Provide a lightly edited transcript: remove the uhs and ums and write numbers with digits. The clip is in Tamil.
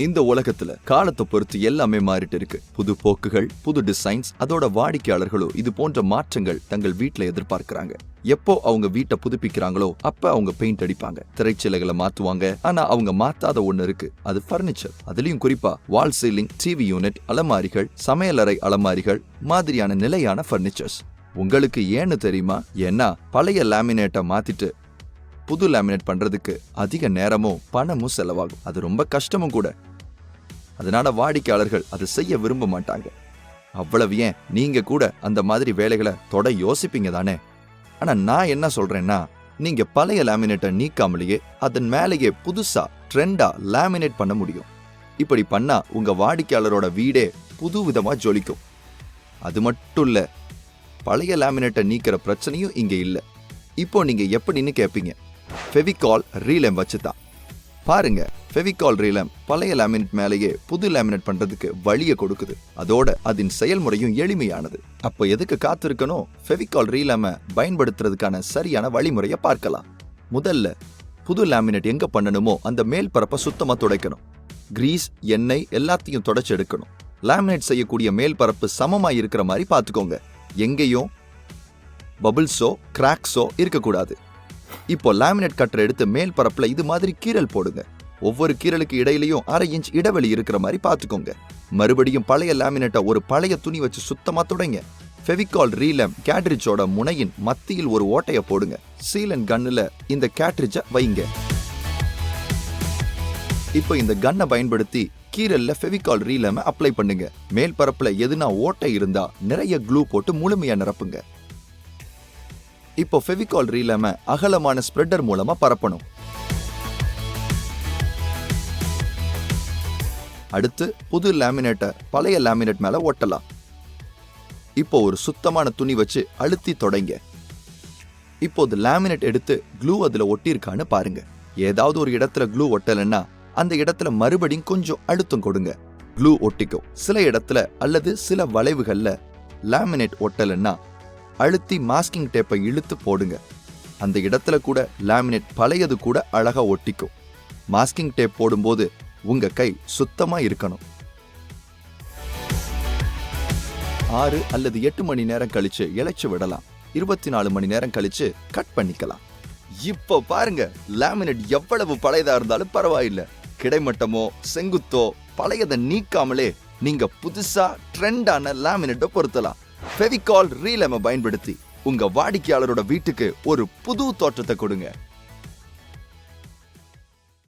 இந்த உலகத்துல காலத்தை பொறுத்து எல்லாமே மாறிட்டு இருக்கு. புது போக்குகள், புது டிசைன்ஸ், அதோட வாடிக்கையாளர்களும் இது போன்ற மாற்றங்கள் தங்கள் வீட்டுல எதிர்பார்க்கிறாங்க. எப்போ அவங்க வீட்டை புதுப்பிக்கிறாங்களோ அப்ப அவங்க பெயிண்ட் அடிப்பாங்க, திரைச்சிலைகளை மாத்துவாங்க. ஆனா அவங்க மாத்தாத ஒண்ணு இருக்கு, அது பர்னிச்சர். அதுலயும் குறிப்பா வால் சீலிங், டிவி யூனிட், அலமாரிகள், சமையலறை அலமாரிகள் மாதிரியான நிலையான பர்னிச்சர்ஸ். உங்களுக்கு ஏன்னு தெரியுமா? ஏன்னா பழைய லேமினேட்டை மாத்திட்டு புது லேமினேட் பண்றதுக்கு அதிக நேரமும் பணமும் செலவாகும். அது ரொம்ப கஷ்டமும் கூட. அதனால வாடிக்கையாளர்கள் அதை செய்ய விரும்ப மாட்டாங்க. அவ்வளவு ஏன், நீங்க கூட அந்த மாதிரி வேலைகளை தொட யோசிப்பீங்க தானே. ஆனா நான் என்ன சொல்றேன்னா, நீங்க பழைய லேமினேட்டை நீக்காமலேயே அதன் மேலேயே புதுசா ட்ரெண்டா லேமினேட் பண்ண முடியும். இப்படி பண்ணா உங்க வாடிக்கையாளரோட வீடே புது விதமா ஜொலிக்கும். அது மட்டும் இல்ல, பழைய லேமினேட்டை நீக்கிற பிரச்சனையும் இங்க இல்ல. இப்போ நீங்க எப்படின்னு கேட்பீங்க. ஃபெவிகால் ரீலேம் வச்சுதான். பாருங்க, ஃபெவிகால் ரீலேம் பழைய லேமினேட் மேலேயே புது லேமினேட் பண்றதுக்கு வழியை கொடுக்குது. அதோட அதன் செயல்முறையும் எளிமையானது. அப்போ எதுக்கு காத்திருக்கணும்? ஃபெவிகால் ரீலேமை பயன்படுத்துறதுக்கான சரியான வழிமுறையை பார்க்கலாம். முதல்ல புது லேமினேட் எங்க பண்ணணுமோ அந்த மேல் பரப்பை சுத்தமா துடைக்கணும். கிரீஸ், எண்ணெய் எல்லாத்தையும் தொடச்சு எடுக்கணும். லேமினேட் செய்யக்கூடிய மேல் பரப்பு சமமா இருக்கிற மாதிரி பார்த்துக்கோங்க. எங்கேயும் பபிள்ஸோ கிராக்ஸோ இருக்கக்கூடாது. இப்போ லேமினேட் கட்டரை எடுத்து மேல் பரப்புல இது மாதிரி கீறல் போடுங்க. ஒவ்வொரு கீறலுக்கு இடையிலையும் 1/2 இன்ச் இடைவெளி இருக்கிற மாதிரி பார்த்துக்கோங்க. மறுபடியும் பழைய லேமினேட்டை ஒரு பழைய துணி வச்சு சுத்தமா துடைங்க. ஃபெவிகால் ரீலேம் கேட்ரிட்ஜோட முனையின் மத்தியில் ஒரு ஓட்டையை போடுங்க. சீல் அண்ட் கன்னுல இந்த கேட்ரிட்ஜை வைங்க. இப்போ இந்த கன்னை பயன்படுத்தி கீரல்ல ஃபெவிகால் ரீலேமை அப்ளை பண்ணுங்க. மேல் பரப்புல எதுனா ஓட்டை இருந்தா நிறைய க்ளூ போட்டு முழுமையா நிரப்புங்க. இப்போ ஃபெவிகால் ரீலேமை அகலமான ஸ்ப்ரெட்டர் மூலமா பரப்பணும். அடுத்து புது லேமினேட்டை பழைய லேமினேட் மேல ஒட்டலாம். இப்போ ஒரு சுத்தமான துணி வச்சு அழுத்தி தொடங்க. இப்போது லேமினேட் எடுத்து க்ளூ அதுல ஒட்டியிருக்கான்னு பாருங்க. ஏதாவது ஒரு இடத்துல க்ளூ ஒட்டலைன்னா அந்த இடத்துல மறுபடியும் கொஞ்சம் அழுத்தம் கொடுங்க. க்ளூ ஒட்டிக்கும். சில இடத்துல அல்லது சில வளைவுகள்ல லேமினேட் ஒட்டலைன்னா அழுத்தி மாஸ்கிங் டேப்பை இழுத்து போடுங்க. அந்த இடத்துல கூட லேமினேட் பழையது கூட அழகா ஒட்டிக்கும். மாஸ்கிங் டேப் போடும்போது உங்க கை சுத்தமா இருக்கணும். 6 அல்லது 8 மணி நேரம் கழிச்சு இளைச்சு விடலாம். 24 மணி நேரம் கழிச்சு கட் பண்ணிக்கலாம். இப்போ பாருங்க, லேமினேட் எவ்வளவு பழையதா இருந்தாலும் பரவாயில்லை. கிடைமட்டமோ செங்குத்தோ பழையதை நீக்காமலே நீங்க புதுசா ட்ரெண்டான லேமினேட்டை பொருத்தலாம். ஃபெவிகால் ரீலேமை பயன்படுத்தி உங்க வாடிக்கையாளரோட வீட்டுக்கு ஒரு புது தோற்றத்தை கொடுங்க.